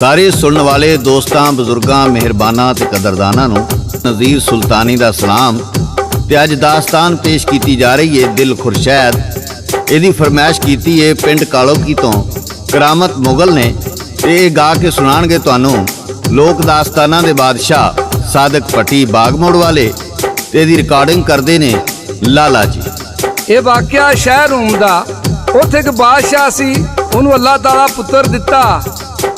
सारे सुनने वाले दोस्तां बजुर्गां मेहरबानां ते कदरदानां नूं नज़ीर सुल्तानी दा सलाम ते अज दास्तान पेश की जा रही है दिल खुरशैद। इहदी फरमाइश की है पिंड कालोकी तो करामत मुगल ने ते गा के सुनाणगे तुहानूं लोक दास्तानां दे बादशाह सादक पट्टी बागमोड़ वाले ते इहदी रिकॉर्डिंग करदे ने लाला जी। ये वाकया शहर रूम दा उत्थे एक बादशाह सी, उन्होंने अल्लाह ताला पुत्र दिता।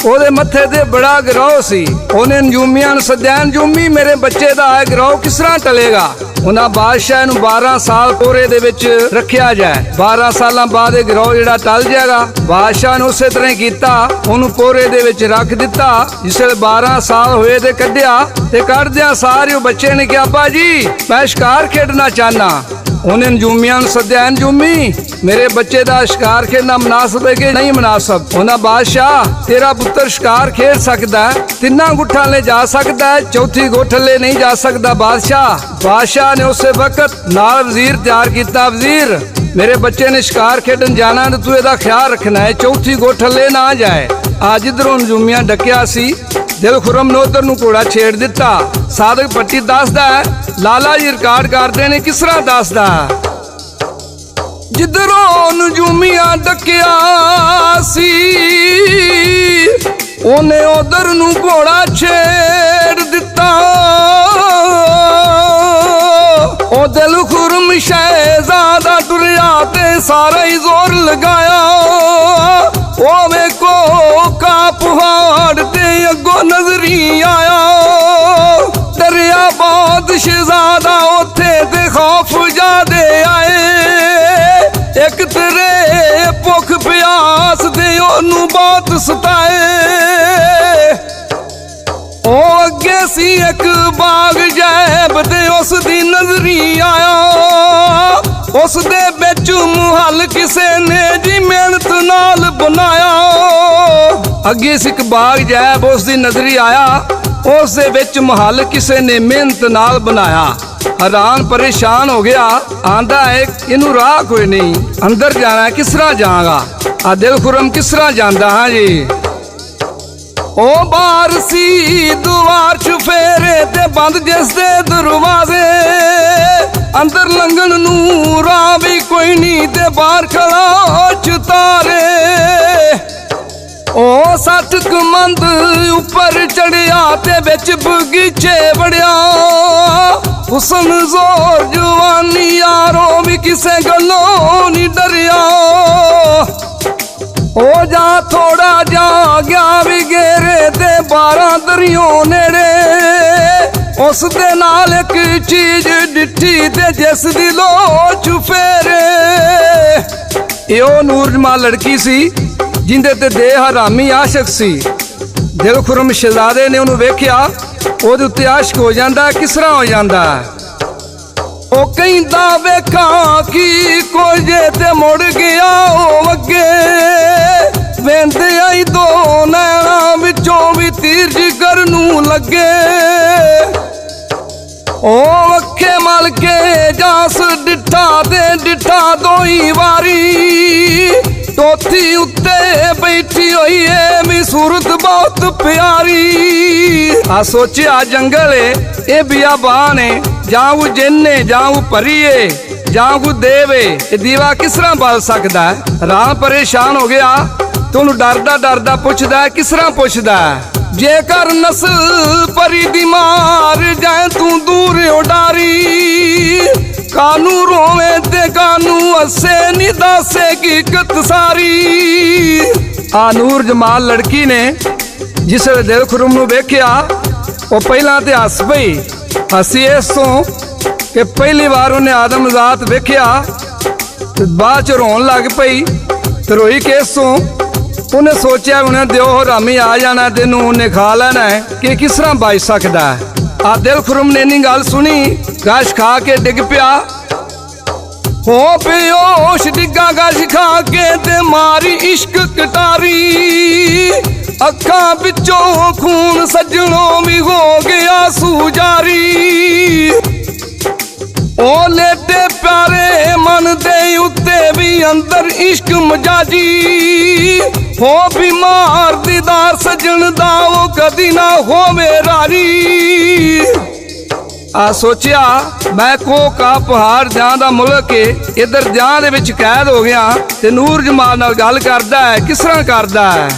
ਉਹਦੇ ਮੱਥੇ ਤੇ ਬੜਾ ਗਰੋਹ ਸੀ। ਉਹਨੇ ਨਜੂਮੀਆਂ ਨੂੰ ਸੱਦਿਆ, ਨਜੂਮੀ ਮੇਰੇ ਬੱਚੇ ਦਾ ਹੈ ਗਰੋਹ ਕਿਸ ਤਰ੍ਹਾਂ ਟਲੇਗਾ। ਉਹਨਾਂ ਬਾਦਸ਼ਾਹ ਨੂੰ 12 ਸਾਲ ਕੋਰੇ ਦੇ ਵਿੱਚ ਰੱਖਿਆ ਜਾਏ, 12 ਸਾਲਾਂ ਬਾਅਦ ਇਹ ਗਰੋਹ ਜਿਹੜਾ ਟਲ ਜਾਏਗਾ। ਬਾਦਸ਼ਾਹ ਨੇ ਉਸੇ ਤਰ੍ਹਾਂ ਕੀਤਾ, ਉਹਨੂੰ ਕੋਰੇ ਦੇ ਵਿੱਚ ਰੱਖ ਦਿੱਤਾ। ਜਿਸ ਵੇਲੇ 12 ਸਾਲ ਹੋਏ ਤੇ ਕੱਢਿਆ ਤੇ ਕੱਢਦਿਆਂ ਸਾਰੇ ਉਹ ਬੱਚੇ ਨੇ ਕਿਹਾ, ਅੱਬਾ ਜੀ ਮੈਂ ਸ਼ਿਕਾਰ ਖੇਡਣਾ ਚਾਹਨਾ। ਉਹਨੇ ਨਜੂਮੀਆਂ ਨੂੰ ਸੱਦਿਆ, ਨਜੂਮੀ ਮੇਰੇ ਬੱਚੇ ਦਾ ਸ਼ਿਕਾਰ ਖੇਡਣਾ ਮੁਨਾਸਬ ਹੈ ਕਿ ਨਹੀਂ ਮੁਨਾਸਬ। ਉਹਨਾਂ ਬਾਦਸ਼ਾਹ ਤੇਰਾ ਪੁੱਤਰ ਸ਼ਿਕਾਰ ਖੇਡ ਸਕਦਾ ਹੈ, 3 ਗੁੱਠਾਂ ਲੈ ਜਾ ਸਕਦਾ ਹੈ, 4ਥੀ ਗੁੱਠ ਲੈ ਨਹੀਂ ਜਾ ਸਕਦਾ। ਬਾਦਸ਼ਾਹ ਨੇ ਉਸੇ ਵਕਤ ਨਾਲ ਵਜ਼ੀਰ ਤਿਆਰ ਕੀਤਾ, ਵਜ਼ੀਰ ਮੇਰੇ ਬੱਚੇ ਨੇ ਸ਼ਿਕਾਰ ਖੇਡਣ ਜਾਣਾ ਤੇ ਤੂੰ ਇਹਦਾ ਖਿਆਲ ਰੱਖਣਾ ਹੈ, 4ਥੀ ਗੁੱਠ ਲੈ ਨਾ ਜਾਏ। ਅੱਜ ਇਧਰੋਂ ਨਜੂਮੀਆਂ ਡੱਕਿਆ ਸੀ, दिल खुरम ने उधर नूं घोड़ा छेड़ दिता। सादक पट्टी दसदा है, लाला जी रिकॉर्ड करते ने किस तरह दसदा जिधरों नजूमियां डकिया सी, उन्हें उधर नूं घोड़ा छेड़ दिता। ओ दिल खुरम शहजादा टुरिया ते सारा ही जोर लगाया। ओ वेखो का पहाड़ ते अगो नजरी आया, दरिया बाद शहजादा उथे ते खौफ जादे आए। एक तेरे भुख प्यास दे ओनू बहुत सताए। ओ अगे सी एक बाग जैब ते उस दी नजरी आया, उस दे बिच मुहल किसे ने जी मेहनत नाल बनाया। अगे सी एक बाग जैब उस दी नजरी आया, उस दे विच महल किसे ने मेहनत नाल बनाया। हैरान परेशान हो गया, आंदा है इनू राह कोई नहीं, अंदर जाना है किस तरह जाऊंगा। आ दिल खुरम किस तरह जांदा। हाँ जी ओ बाहर सी दुआर चुफेरे ते बंद जिस दे दरवाजे, अंदर लंघन नूं राह भी कोई नहीं ते बाहर खड़ा चुतारे। ओ 60 कमंद उपर चढ़िया ते बिच बगीचे बड़िया। हुसन जोर जवानी यारों भी किसे गलों नहीं डरिया। ओ जा थोड़ा जा गया भी गेरे ते 12 दरियों नेड़े, उस दे नाल एक चीज डिठी ते जिस दी लोच फेरे। यो नूर जमाल लड़की सी जिंदे ते दे हरामी आशिक सी। दिल खुरम शहजादे ने उन्हें वेख्या, ओदे उत्ते आशिक हो जांदा। किस तरह हो जांदा? ओ कहंदा वेखा की कुछ ते मुड़ गया ओ अगे, वेंदे आई दो नैना विचों भी तीर जिगर नूं लगे। ओ अखे मल के जास डिठा ते डिठा दोई वारी, चौथी उत्ते बैठी हुई है मी सूरत बहुत प्यारी। आ सोचिया जंगल है ये बियाबान है, जां वो जिन्न है जां वो परी है जां वो देव है, ये दीवा किस तरह बल सकता है। राह परेशान हो गया तो उन्हें डरदा डरदा पुछदा है, किस तरह पुछदा है, जेकर नस्ल परी दी मार जाए तू दूर उडारी, कानू रोवे ते कानू हसे नी दसे हकीकत सारी। आ नूर जमाल लड़की ने जिस वे दिल खुरम नूं वेख्या, वो पहला ते हस पई। हसी इस तो कि पहली बार उन्हें आदमजात वेख्या, बाद च रोन लग पई। ते रोई किस तो उन्हें सोचा उन्हें दिओ हरामी आ जाना, तेनू उन्हें खा लेना है कि किस तरह बच सकता है। आ दिल खुरम ने इन्नी गल सुनी, गश खा के डिग पिया। हो बेहोश डिगा गश खा के ते मारी इश्क कटारी। अखा बिचों खून सजनों भी हो गया सूजारी। ओ लेटे प्यारे मन दे उत्ते भी अंदर इश्क मजाजी। ਹੋ ਬਿਮਾਰ ਦੀਦਾਰ ਸਜਣ ਦਾ ਉਹ ਕਦੀ ਨਾ ਹੋਵੇ ਰਾਰੀ। ਆ ਸੋਚਿਆ ਮੈਂ ਕੋਕਾ ਪਹਾੜ ਜਾਂ ਦਾ ਮੁਲਕ ਏ, ਇਧਰ ਜਾਂ ਦੇ ਵਿੱਚ ਕੈਦ ਹੋ ਗਿਆ ਤੇ ਨੂਰ ਜਮਾਲ ਨਾਲ ਗੱਲ ਕਰਦਾ ਹੈ। ਕਿਸ ਤਰ੍ਹਾਂ ਕਰਦਾ ਹੈ?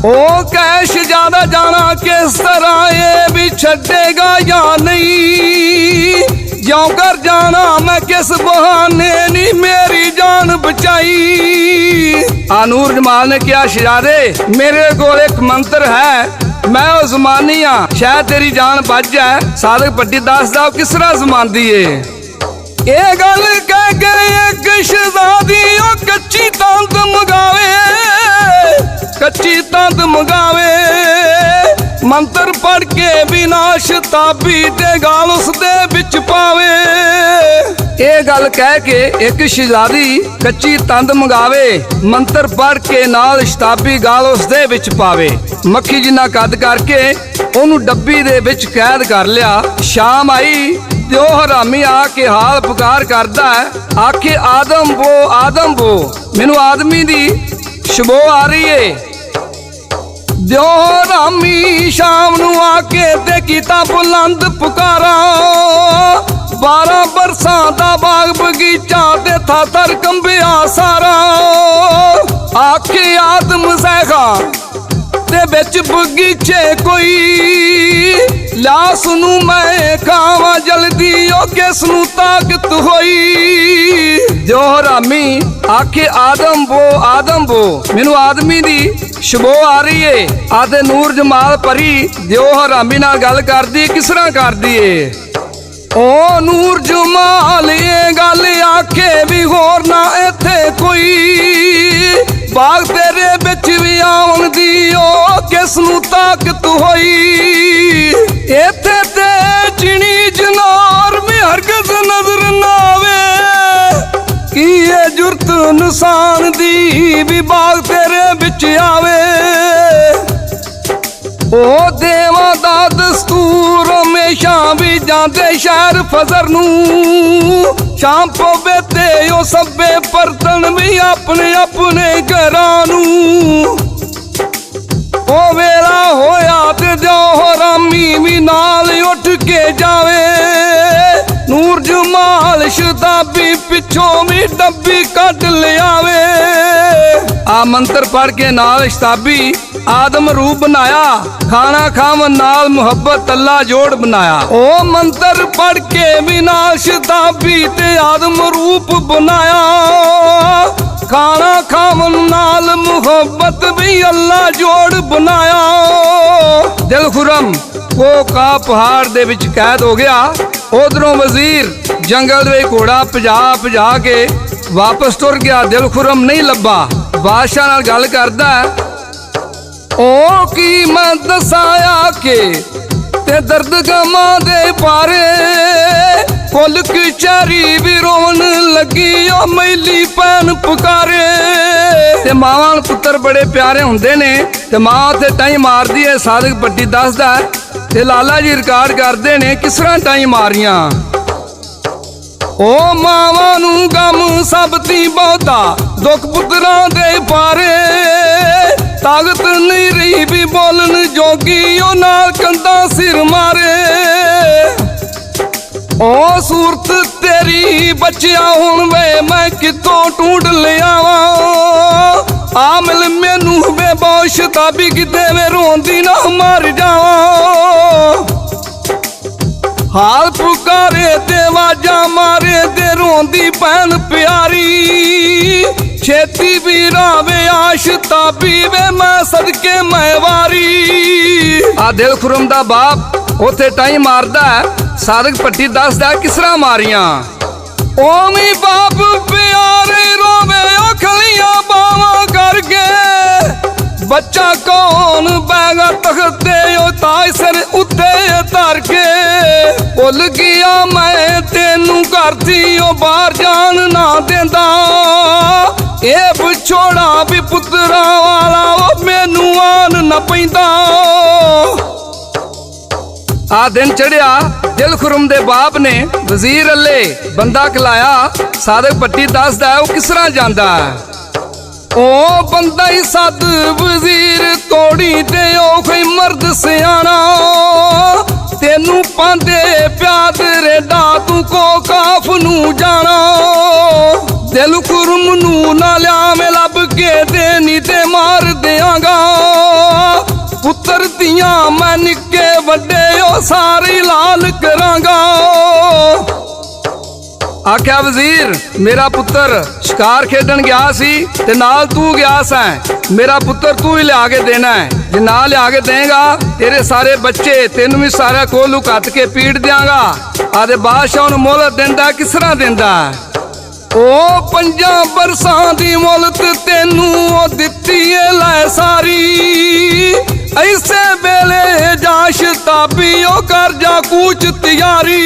ਉਹ ਕਹਿ ਸ਼ਹਜ਼ਾਦਾ ਜਾਣਾ ਕਿਸ ਤਰ੍ਹਾਂ ਏ ਵੀ ਛੱਡੇਗਾ ਜਾਂ ਨਹੀਂ, ਜਿਉਂ ਕਰ ਜਾਣਾ ਮੈਂ ਕਿਸ ਬਹਾਨੇ ਨੀ ਮੇਰੀ ਜਾਨ ਬਚਾਈ। ਆ ਨੂਰ ਜਮਾਲ ਨੇ ਕਿਹਾ ਸ਼ਹਜ਼ਾਦੇ ਮੇਰੇ ਕੋਲ ਇੱਕ ਮੰਤਰ ਹੈ, मैं वो जमानी हाँ शायद तेरी जान बच जाए। सादक भट्टी दसदा किस तरह जमांदी है। ये गल कह के एक शहजादी कच्ची तंत मंगावे, कच्ची तंत मंगावे, मंत्र पढ़ के विनाश ताबी ते गाल उसदे विच पावे। ये गल कह के एक शहजादी कच्ची तंद मंगावे, मंत्र पढ़ के नाल शताबी गाल उसदे विच पावे। मक्खी जिन्ना कद करके ओनू डब्बी दे विच कैद कर लिया। शाम आई ते ओ हरामी आके हाल पुकार करदा है, आखे आदम वो मैनू आदमी दी शबो आ रही है। दियो हरामी शाम नू आके ते कीता बुलंद पुकारा, 12 बरसां दा बाग बगीचा ते था तर कंबिया सारा। आखे आदम सैखा ते बिच बगीचे कोई, लास नू मैं खावा जल्दी ओ किस नू ताकत होई। जो हरामी आखे आदम वो मैनू आदमी दी शबो आ रही है। आदे नूर जमाल परी दियो हरामी नाल गल करदी किस तरह करदी है। ओ नूर जमाल ये गल आखे भी होर ना इत्थे कोई, बाग तेरे बिच भी आउण दी ओ किस नू ताकत होई। इत्थे ते चिड़ी जनार में हरगज नजर ना आवे, की ये जुरत निशान दी भी बाग तेरे बिच आवे। ओ देवा दा दस्तूर हमेशा भी जाते शहर फजर नू, शाम पवे ते ओ सब्बे परतन भी अपने अपने घरां नू। ओ वेला होया ते जो हरामी भी नाल उठ के जावे, नूर जमाल शताबी पिछों भी डब्बी कट ले आवे। आ मंत्र पढ़ के नाल शताबी आदम रूप बनाया, खाना खावन नाल मुहब्बत अल्लाह जोड़ बनाया। ओ मंत्र पढ़ के भी नाल शताबी ते आदम रूप बनाया, खाना खावन नाल मुहब्बत भी अल्लाह जोड़ बनाया। दिल खुरम कोका पहाड़ दे विच कैद हो गया। उधरों वजीर जंगल दे घोड़ा भजा के वापस तुर गया। दिल खुरम नहीं लब्बा। बादशाह नाल गल करदा है, ओ की मैं दसाया के ते दर्द गमा दे पारे, फुल कचहरी भी रोन लगी ओ मैली भैन पुकारे। ते मावां पुत्र बड़े प्यारे हुंदे ने ते मां ते टाई मारदी है। सादक भट्टी दसदा है ते लाला जी रिकॉर्ड करदे ने किस तरह टाई मारियां। ओ मावां नू गम सब ती बहुता, दुख पुत्रां दे पारे, ताकत नहीं रही भी बोलन जोगी ओ नाल कंधा सिर मारे। ओ सूरत तेरी बचिया हुण वे मैं कितों ढूंढ लियावा, आ मिल मैनू बेबोश ताबी किते वे रोंदी ना मर जावा। हाल पुकारे ते वाजा मारे ते रोंदी भैन प्यारी, छेती भी रावे आश ताबी वे मैं सदके मैं वारी। आ दिल खुरम दा बाप उथे टाई मारदा है। सादक भट्टी दसदा किस तरह मारियां। ओमी बाप प्यारे रोवे अखलियां बावां करके, बच्चा कौन बैगा तखते ओ ताज सिर उत्ते धर के। भुल गया मैं तेनू करती ओ बाहर जान ना देंदा, ए विछोड़ा भी पुत्रा वाला ओ मैनू आन न पैंदा। आ दिन चढ़िया। दिल खुरम दे बाप ने वजीर अल्ले बंदा खलाया। सादक भट्टी दसदा है वो किस तरह जांदा है। ओ बंदा ही सद वजीर तोड़ी ते ओ कोई मर्द सियाना तेनू पांदे प्याद रेडा तू को काफ नू जाना दिल कुरम नू ना लिया मैं लब के देनी ते मार देंगा पुत्र दियां मैं निक्के वड्डे ओ सारे लाल करांगा। आख्या वजीर मेरा पुत्र शिकार खेडन गया सी ते नाल तू गया सैं मेरा पुत्र तू ही लिया के देना है जे ना लिया के देगा तेरे सारे बच्चे तेन भी सारा को लुकत के पीट दियांगा। आदे बादशाह नूं मोहलत दिंदा किस तरह दिंदा ओ 5 बरसां दी मोहलत तेनू ओ दित्ती ए लै सारी ऐसे वेले जा शताबी ओ कर जा कूच तैयारी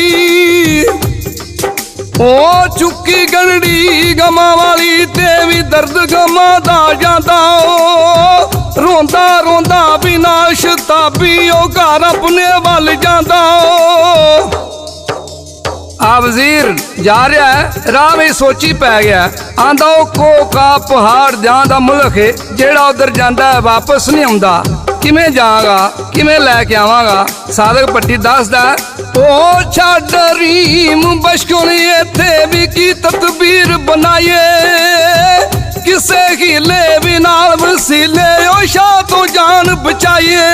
ओ चुकी गंढी गमा वाली ते भी दर्द गमा दा जांदा ओ रोंदा रोंदा बिना शताबी ओ घर अपने वल जांदा ओ। आ वजीर जा रहा है राह में सोची पै गया आंदा ओ कोका पहाड़ जांदा मुल्क है जेड़ा उधर जांदा है वापस नहीं आउंदा किवें जावांगा किवें लैके आवांगा। सादक भट्टी दसदा ओ छड्ड रीम बशकुन इत्थे भी की तदबीर बनाइए किसे हीले भी नाल वसीले ओ शाह तो जान बचाइए।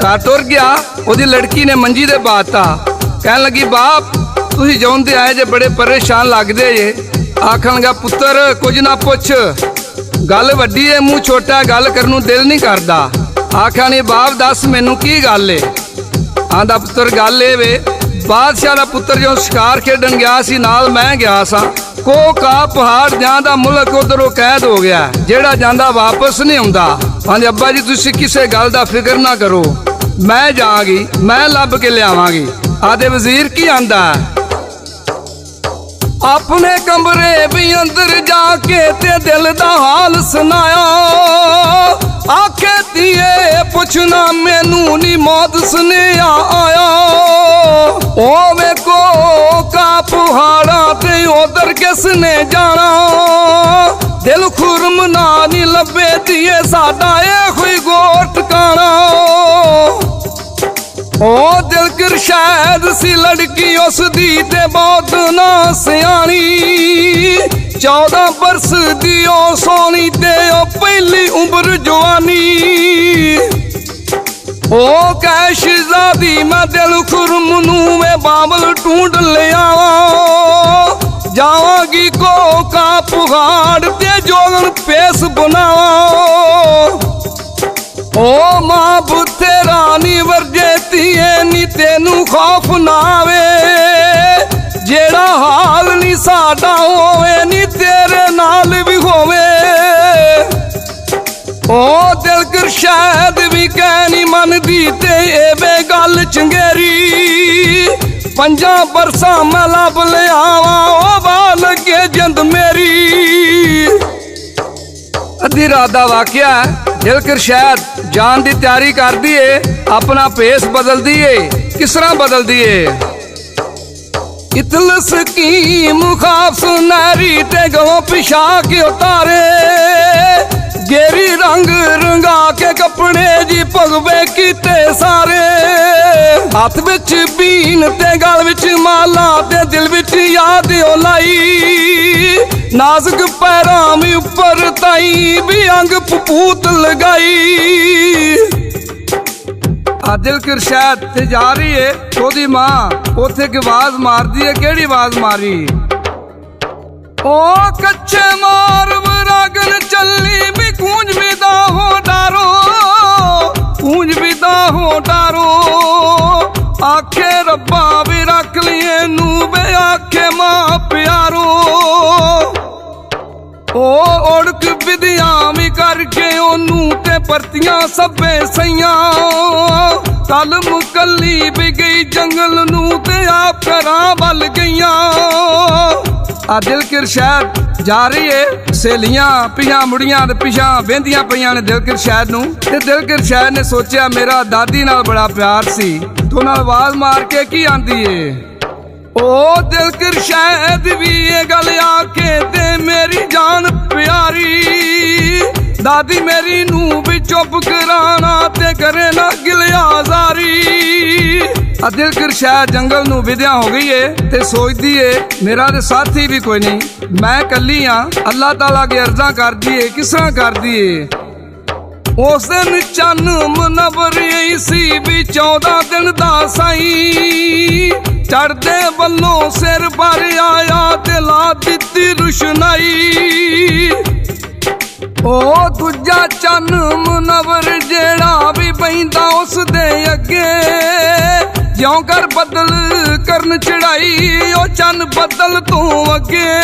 घर टुर गया ओदी लड़की ने मंजी दे बाता कहन लगी बाप तुसीं जाउंदे आए जे बड़े परेशान लगदे जे आखन लगा पुत्तर कुछ ना पुछ गल वड्डी है मूँह छोटा गल करन नूं दिल नहीं करदा। आख्या नहीं बाप दस मैनू की गल है आंदा पुत्र गल ए वे बादशाह दा पुत्र जो शिकार खेडन गया सी नाल मैं गया सा कोका पहाड़ जांदा मुल्क उधरों कैद हो गया जेड़ा जांदा वापस नहीं आउंदा। आंदे अब्बा जी तुसीं किसे गल दा फिक्र ना करो मैं जावांगी मैं लब के लियावांगी। आदे वजीर की आंदा अपने कमरे भी अंदर जाके ते दिल दा हाल सुनाया आखे दिए पुछना मैनू नी मौत सुनेया आया ओ वे को का पहाड़ा ते उधर किसने जाना दिल खुरम ना नी लबे दिए साडा ए कोई गोर ठिकाना ओ दिलकर शायद सी लड़की उस दी ते बहुत ना सियानी 14 बरस दी ओ सोनी ते ओ पहली उम्र जवानी ओ कै शहजादी मैं दिल खुरम नू मैं बाबल ढूंढ ले आवा जावांगी को का पहाड़ ते जोगन पेश बनावा ओ मां बुथे रानी वरजेती है नी तेनू खौफ ना आवे जेड़ा हाल नी साडा होवे नी तेरे नाल भी होवे ओ दिलकर शायद भी कहनी मन दी ते एवे गल चंगेरी 5 बरसां मैं लब ले आवा ओ बाल लगे जिंद मेरी। अद्धी रात दा वाकया दिलकर शायद जान दी तैयारी कर दिए अपना भेस बदल दिए किस तरह बदल दिए इतलस की मुखाफ सुनहरी ते गवों पिछा के उतारे गेरी रंग रंगा के कपड़े जी भगवे कीते सारे हाथ विच बीन ते गल विच माला ते दिल विच याद ओ लाई नाजुक पैरां में ऊपर ताई भी अंग पपूत लगाई। दिलकर शायद ते जा रही है ओदी मां उथे की आवाज मार दी है केड़ी आवाज मारी ओ कच्चे मार रागन चली भी गूंज विदा हो डारो गूंज विदा हो डारो आखे रब्बा भी रख लिए नू बे आखे मां प्यारो ओ उड़क विधिया भी करके ओनू ते परतियां सबे सैया कल मुकली भी गई जंगल नू ते आप करा बल गईया। आ दिलकर शायद जा रही है सहेलियां पिछा मुड़ियां ते पिछा वेंदियां पईयां ने दिलकर शायद नू ते दिलकर शायद ने सोचा मेरा दादी नाल बड़ा प्यार सी तो नाल आवाज मार के की आंदी है ओ दिल कुरशैद भी ये गल आके दे मेरी जान प्यारी, दादी मेरी नू भी चुप कराना ते करे ना गिलियाजारी। दिल कुरशैद जंगल नू विद्या हो गई है ते सोचदी है मेरा ते साथी भी कोई नहीं, मैं कली हाँ। अल्लाह ताला के अर्जा कर दिए किस तरह कर दिए। उस दिन चन्न मुनव्वर सी भी 14 दिन दा साई, चढ़दे वल्लों सिर पर आया ते ला दित्ती रुशनाई। ओ दूजा चन्न मुनव्वर जेड़ा भी पैंदा उस दे अगे, ज्यों कर बदल करन चढ़ाई ओ चन्न बदल तू अगे।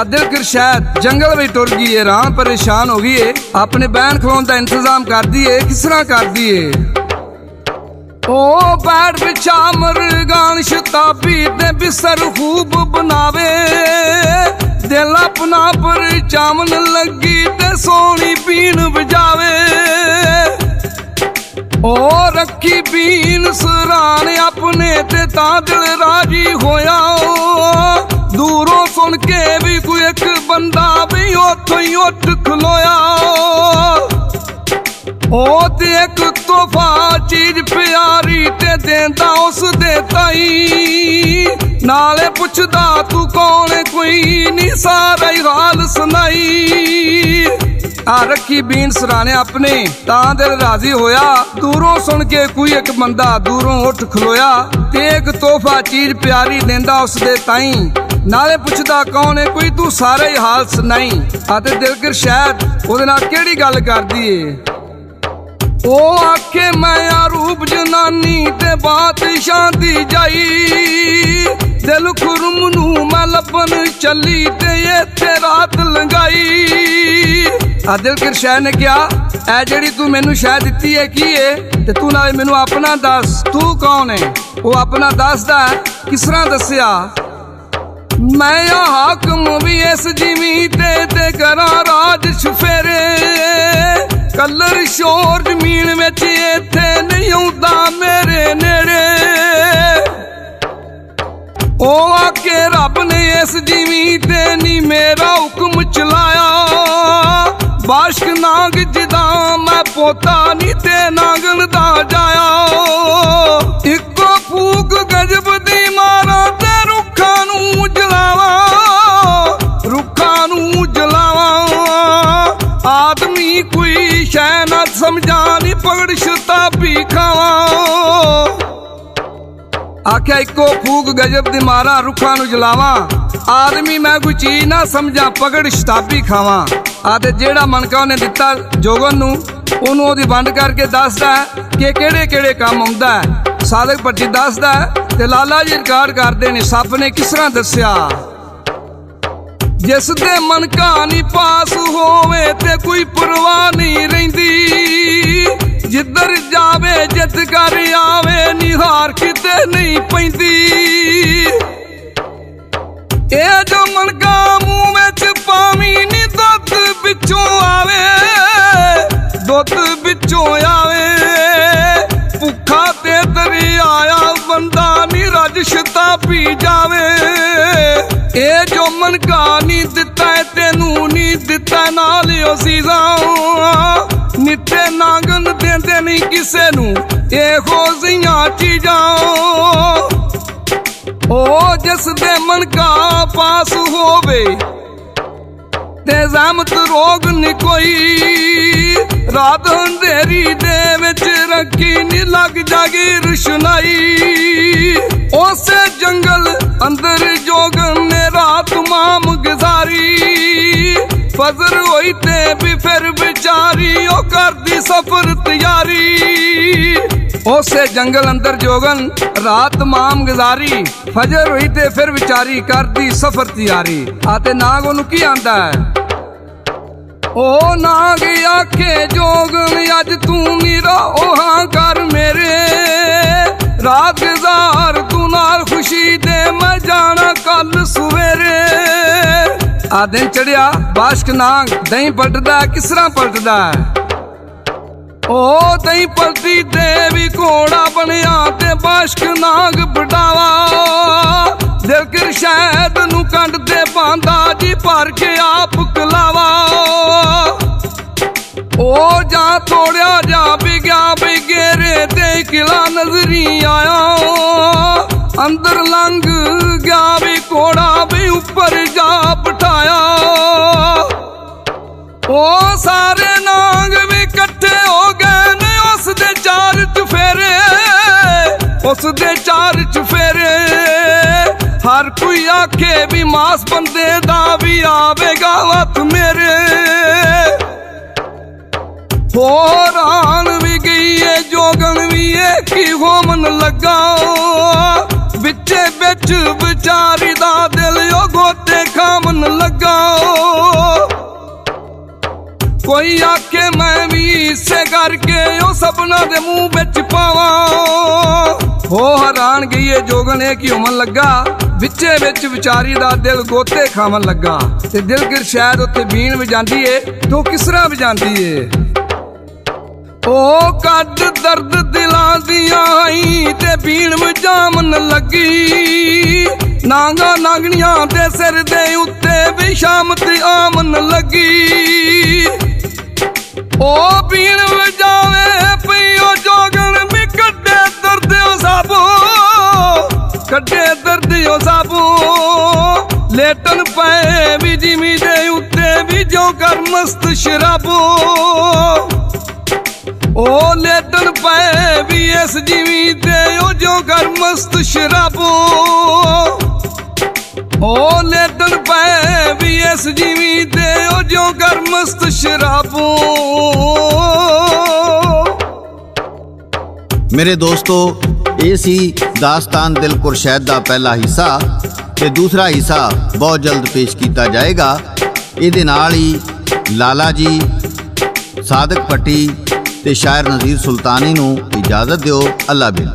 दिल कुरशैद जंगल में टुर गई है, राह परेशान हो गई है, अपने बहन खलोन का इंतजाम कर दिए किस तरह कर दिए। ओ बैठ बिछा मरगान शताबी ते बिस्तर खूब बनावे, दिल अपना पर चामन लगी ते सोनी पीन बजावे। ओ रखी बीन सराने अपने ते ता दिल राजी होया, दूरों सुन के भी कोई एक बंदा भी उथों ही उठ खलोया। ओ ते एक तोहफा चीज प्यारी ते देंदा उस दे ताई, नाले पुछदा तू कौन है कोई नी सारा ही हाल सुनाई। रखी बीन सराने अपने ता दिल राजी होया, दूरों सुन के कोई एक बंदा दूरों उठ खलोया ते एक तोहफा चीज प्यारी देंदा उस दे ताई, नाले पुछदा कौन है कोई तू सारे ही हाल सुनाई। आते दिल कुरशैद ओदे नाल केड़ी गल करदी है। ओ आखे मैं रूप जनानी ते बादशाह दी जाई, दिल खुरम नू मैं लबन चली ते इत्थे रात लंगाई। दिल कुरशैद ने कहा ऐ जेड़ी तू मैनू शह दित्ती है की है, ते तू नाले मैनू अपना दस तू कौन है। वो अपना दसदा है किस तरह दसिया। मैं हाकम भी इस जिमी ते करा राज छुफेरे, कलर शोर जमीन विच इत्थे नहीं आउंदा मेरे नेड़े। ओ आके रब ने इस जिमी ते नी मेरा हुक्म चलाया, बाशक नाग जिदा मैं पोता नी ते नागन दा जाया। इको फूक गजब दी मारा ते रुखा नू जलावा, रुखा नू जलावा। आदमी कोई शह ना समझा नी पगड़ शताबी खावा। आख्या इको फूक गजब दी मारा रुखा नू जलावा, आदमी मैं कोई चीज ना समझा पगड़ शताबी खावा। आते जेड़ा मनका उन्हें दिता जोगन नू ओनू ओदी वंड करके दसदा है कि केड़े केड़े काम आउंदा है। सादक भट्टी दसदा है ते लाला जी रिकार्ड करदे ने सप ने किस तरह दस्या। जिस दे मनका नी पास होवे ते कोई परवाह नहीं रहिंदी, जिधर जावे जित कर आवे निहार किते नहीं पैंदी। ए जो मनका मुंह विच पावी नी दुध बिचों आवे, दुध बिचों आवे। भुखा ते दरियाया बंदा नी रज शताबी जावे। ए जो मनका नी दिता है तेनू नी दिता नाल असीजा, नित्ते नागन देंदे नहीं किसे नू एहो जियां चीजां। ओ जिस दे मनका पास होवे ते ज़हमत रोग नी कोई, रात अंधेरी दे विच रखी नी लग जागी रुशनाई। उसे जंगल अंदर जोगन ने रात माम गुजारी, फजर होई ते भी फिर बेचारी ओ करदी सफर तैयारी। उसे जंगल अंदर जोगन रात माम गुजारी, फजर हुई ते फिर बेचारी करदी सफर तैयारी। आते नाग ओनू की आंदा है। ओ नाग आखे जोगन अज तू मेरा ओहा कर मेरे, रात गुजार तू नाल खुशी दे मैं जाना कल सवेरे। आ दिन चढ़िया बाशक नाग दही पलटदा किस तरह पलटदा है। ਉਹ ਦਹੀਂ ਪਲਟੀ ਤੇ ਵੀ ਘੋੜਾ ਬਣਿਆ ਤੇ ਬਾਸ਼ਕ ਨਾਗ ਬਟਾਵਾ ਦਿਲ ਕਿਰਸ਼ੈਦ ਨੂੰ ਕੰਡ ਤੇ ਪਾਂਦਾ ਜੀ ਭਰ ਕੇ ਆਪ ਕਲਾਵਾ ਉਹ ਜਾਂ ਤੋੜਿਆ ਜਾ ਵੀ ਗਿਆ ਵੀ ਗੇਰੇ ਤੇ ਕਿਲਾ ਨਜ਼ਰੀ ਆਇਆ ਅੰਦਰ ਲੰਘ ਗਿਆ ਵੀ ਘੋੜਾ ਵੀ ਉੱਪਰ ਜਾ ਬਿਠਾਇਆ ਉਹ ਸਾਰੇ ਨਾਗ ਵੀ ਇਕੱਠੇ ਹੋ ਗਏ ਨੇ ਉਸ ਦੇ ਚਾਰ ਚੁਫੇਰੇ ਉਸ ਦੇ ਚਾਰ ਚੁਫੇਰੇ ਹਰ ਕੋਈ ਆਖੇ ਵੀ ਮਾਸ ਬੰਦੇ ਦਾ ਵੀ ਆਵੇਗਾ ਵਤ ਮੇਰੇ ਹੋਰਾਂ ਵੀ ਗਈ ਏ ਜੋਗਣ ਵੀ ਏ ਕੀ ਹੋਮਨ ਲੱਗਾ ਵਿੱਚੇ ਵਿੱਚ ਵਿਚਾਰੀ ਦਾ ਦਿਲ ਉਹ ਗੋਤੇ ਖਾਮਨ ਲੱਗਾ ਕੋਈ ਆਖੇ ਮੈਂ ਵੀ ਇਸੇ ਕਰਕੇ ਉਹ ਸਭਨਾਂ ਦੇ ਮੂੰਹ ਵਿੱਚ ਪਾਵਾਂ ਹੋ ਹੈਰਾਨ ਗਈ ਏ ਜੋਗਣ ਏ ਕੀ ਹੋਮਨ ਲੱਗਾ ਵਿੱਚੇ ਵਿੱਚ ਵਿਚਾਰੀ ਦਾ ਦਿਲ ਗੋਤੇ ਖਾਮਨ ਲੱਗਾ ਤੇ ਦਿਲ ਗਿਰ ਸ਼ਾਇਦ ਉੱਤੇ ਬੀਣ ਵਜਾਂਦੀ ਏ ਤੋ ਕਿਸ ਤਰ੍ਹਾਂ ਵਜਾਂਦੀ ਏ ਉਹ ਕੱਢ ਦਰਦ ਦਿਲਾਂ ਦੀਆਂ ਆਈ ਤੇ ਬੀਣ ਵਜਾਮਨ ਲੱਗੀ ਨਾਂਗਾ ਨਾਗਣੀਆਂ ਦੇ ਸਿਰ ਦੇ ਉੱਤੇ ਵੀ ਸ਼ਾਮ ਤੇ ਆਮਨ ਲੱਗੀ ਉਹ ਬੀਣ ਵਜਾਵੇ ਪਈ ਉਹ ਜੋਗਣ ਵੀ ਕੱਢੇ ਦਰਦ ਉਹ ਸਾਬੋ ਕੱਢੇ ਦਰਦ ਉਹ ਸਾਬੋ ਲੇਟਨ ਪਏ ਵੀ ਜਿਮੀ ਦੇ ਉੱਤੇ ਵੀ ਜੋ ਕਰ ਮਸਤ ਸ਼ਰਾਬੋ ਉਹ ਲੇਟਣ ਪਏ ਵੀ ਇਸ ਜਿਮੀ ਤੇ ਉਹ ਜੋ ਕਰ ਮਸਤ ਸ਼ਰਾਬੋ ਉਹ ਲੇਟਣ ਪਏ ਵੀ ਇਸ ਜਿਮੀ ਤੇ ਉਹ ਜੋ ਕਰ ਮਸਤ ਸ਼ਰਾਬੋ ਮੇਰੇ ਦੋਸਤੋ ਇਹ ਸੀ ਦਾਸਤਾਨ ਦਿਲ ਖੁਰਸ਼ੈਦ ਦਾ ਪਹਿਲਾ ਹਿੱਸਾ ਤੇ ਦੂਸਰਾ ਹਿੱਸਾ ਬਹੁਤ ਜਲਦ ਪੇਸ਼ ਕੀਤਾ ਜਾਏਗਾ। ਇਹਦੇ ਨਾਲ ਹੀ ਲਾਲਾ ਜੀ, ਸਾਦਕ ਪੱਟੀ ਤੇ ਸ਼ਾਇਰ ਨਜ਼ੀਰ ਸੁਲਤਾਨੀ ਨੂੰ ਇਜਾਜ਼ਤ ਦਿਓ। ਅੱਲਾ ਬਿਲ।